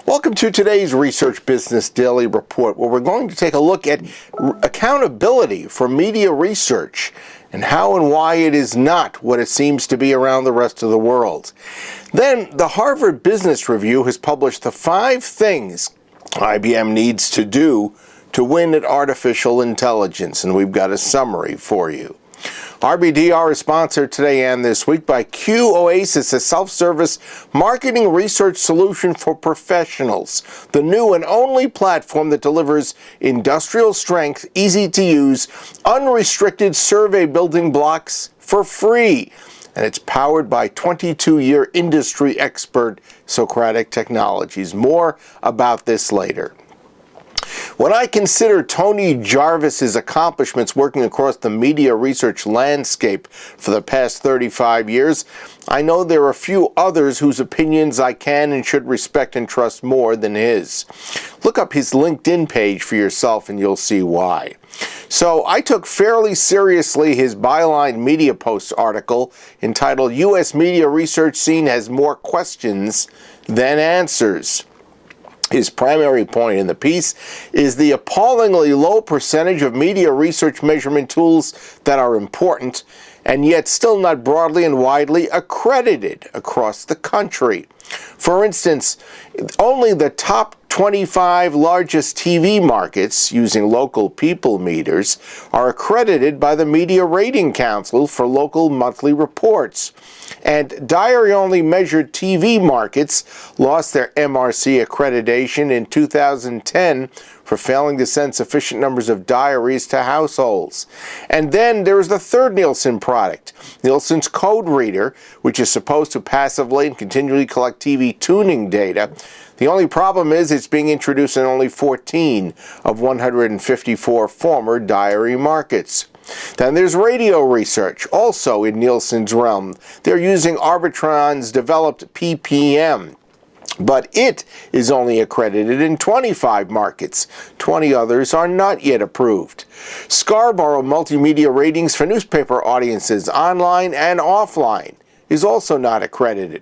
Welcome to today's Research Business Daily Report, where we're going to take a look at accountability for media research and how and why it is not what it seems to be around the rest of the world. Then, the Harvard Business Review has published the 5 things IBM needs to do to win at artificial intelligence, and we've got a summary for you. RBDR is sponsored today and this week by Q-Oasis, a self-service marketing research solution for professionals, the new and only platform that delivers industrial strength, easy to use, unrestricted survey building blocks for free. And it's powered by 22-year industry expert Socratic Technologies. More about this later. When I consider Tony Jarvis's accomplishments working across the media research landscape for the past 35 years, I know there are a few others whose opinions I can and should respect and trust more than his. Look up his LinkedIn page for yourself and you'll see why. So I took fairly seriously his Byline Media Post article entitled U.S. Media Research Scene Has More Questions Than Answers. His primary point in the piece is the appallingly low percentage of media research measurement tools that are important and yet still not broadly and widely accredited across the country. For instance, only the top 25 largest TV markets using local people meters are accredited by the Media Rating Council for local monthly reports. And diary-only measured TV markets lost their MRC accreditation in 2010 for failing to send sufficient numbers of diaries to households. And then there is the third Nielsen product, Nielsen's Code Reader, which is supposed to passively and continually collect TV tuning data. The only problem is it's being introduced in only 14 of 154 former diary markets. Then there's radio research, also in Nielsen's realm. They're using Arbitron's developed PPM, but it is only accredited in 25 markets. 20 others are not yet approved. Scarborough Multimedia Ratings for newspaper audiences, online and offline, is also not accredited.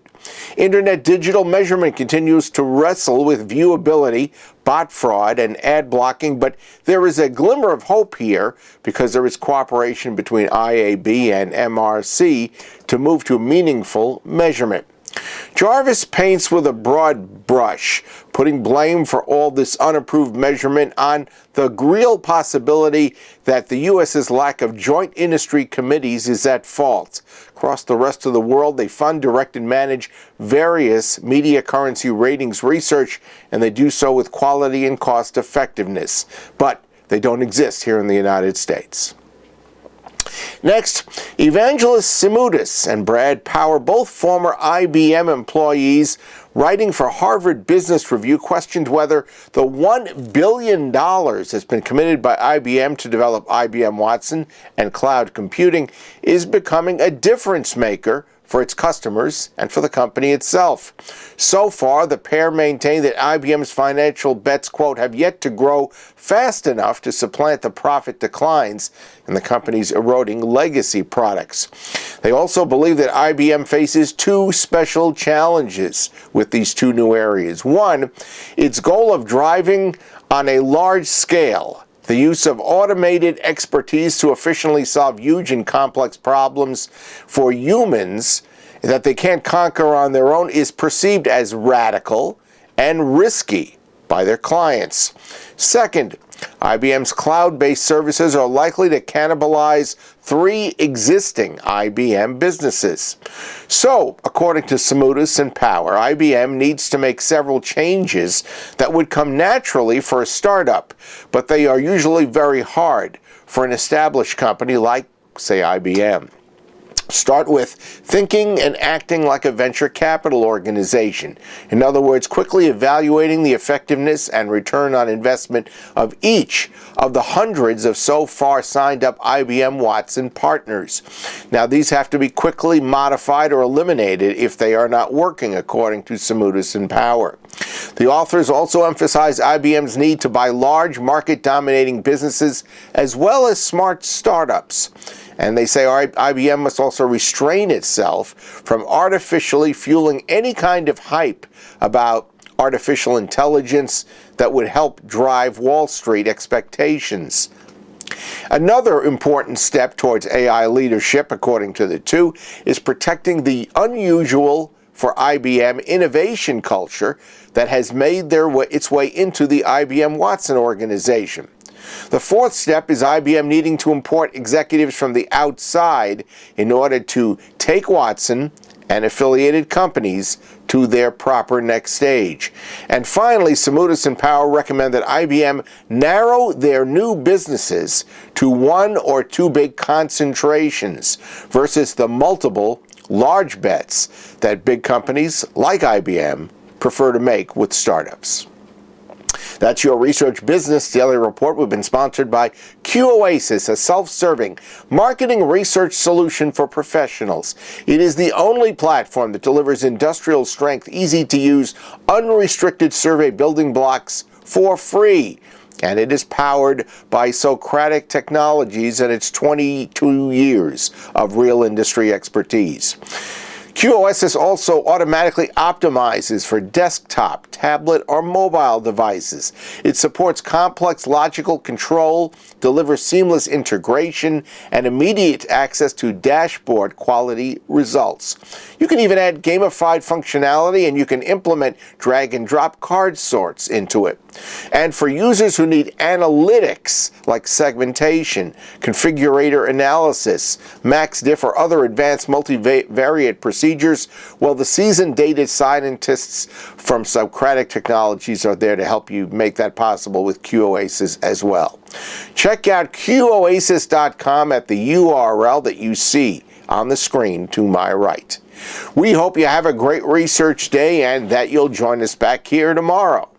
Internet digital measurement continues to wrestle with viewability, bot fraud, and ad blocking, but there is a glimmer of hope here because there is cooperation between IAB and MRC to move to meaningful measurement. Jarvis paints with a broad brush, putting blame for all this unapproved measurement on the real possibility that the U.S.'s lack of joint industry committees is at fault. Across the rest of the world, they fund, direct, and manage various media currency ratings research, and they do so with quality and cost effectiveness. But they don't exist here in the United States. Next, Evangelos Simoudis and Brad Power, both former IBM employees, writing for Harvard Business Review, questioned whether the $1 billion has been committed by IBM to develop IBM Watson and cloud computing is becoming a difference maker for its customers and for the company itself. So far, the pair maintain that IBM's financial bets, quote, have yet to grow fast enough to supplant the profit declines in the company's eroding legacy products. They also believe that IBM faces 2 special challenges with these 2 new areas. One, its goal of driving on a large scale the use of automated expertise to efficiently solve huge and complex problems for humans that they can't conquer on their own is perceived as radical and risky by their clients. Second, IBM's cloud-based services are likely to cannibalize 3 existing IBM businesses. So, according to Simoudis and Power, IBM needs to make several changes that would come naturally for a startup, but they are usually very hard for an established company like, say, IBM. Start with thinking and acting like a venture capital organization. In other words, quickly evaluating the effectiveness and return on investment of each of the hundreds of so far signed up IBM Watson partners. Now, these have to be quickly modified or eliminated if they are not working, according to Simoudis and Power. The authors also emphasize IBM's need to buy large market-dominating businesses as well as smart startups. And they say IBM must also restrain itself from artificially fueling any kind of hype about artificial intelligence that would help drive Wall Street expectations. Another important step towards AI leadership, according to the two, is protecting the unusual for IBM innovation culture that has made its way into the IBM Watson organization. The fourth step is IBM needing to import executives from the outside in order to take Watson and affiliated companies to their proper next stage. And finally, Samutis and Powell recommend that IBM narrow their new businesses to one or two big concentrations versus the multiple large bets that big companies like IBM prefer to make with startups. That's your Research Business Daily Report. We've been sponsored by Q-Oasis, a self-serving marketing research solution for professionals. It is the only platform that delivers industrial strength, easy-to-use, unrestricted survey building blocks for free. And it is powered by Socratic Technologies and its 22 years of real industry expertise. Q-Oasis also automatically optimizes for desktop, tablet, or mobile devices. It supports complex logical control, delivers seamless integration, and immediate access to dashboard quality results. You can even add gamified functionality, and you can implement drag and drop card sorts into it. And for users who need analytics like segmentation, configurator analysis, max diff, or other advanced multivariate procedures, well, the seasoned data scientists from Socratic Technologies are there to help you make that possible with Q-Oasis as well. Check out QOasis.com at the URL that you see on the screen to my right. We hope you have a great research day and that you'll join us back here tomorrow.